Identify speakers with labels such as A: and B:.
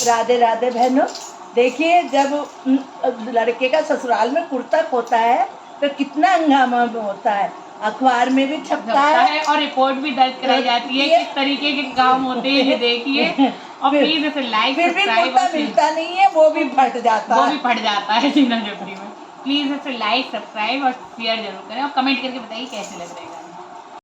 A: राधे राधे बहनों। देखिए जब लड़के का ससुराल में कुर्ता होता है तो कितना हंगामा होता है, अखबार में भी छपता है
B: और रिपोर्ट भी दर्ज कराई जाती है किस तरीके के काम होते हैं ये देखिए। और प्लीज इसे लाइक
A: फिर भी
B: सब्सक्राइब
A: कुर्ता मिलता नहीं है, वो भी फट जाता है,
B: वो भी फट जाता है जीना जोपड़ी में। प्लीज इसे लाइक सब्सक्राइब और शेयर जरूर करें और कमेंट करके बताइए कैसे लग रहे हैं।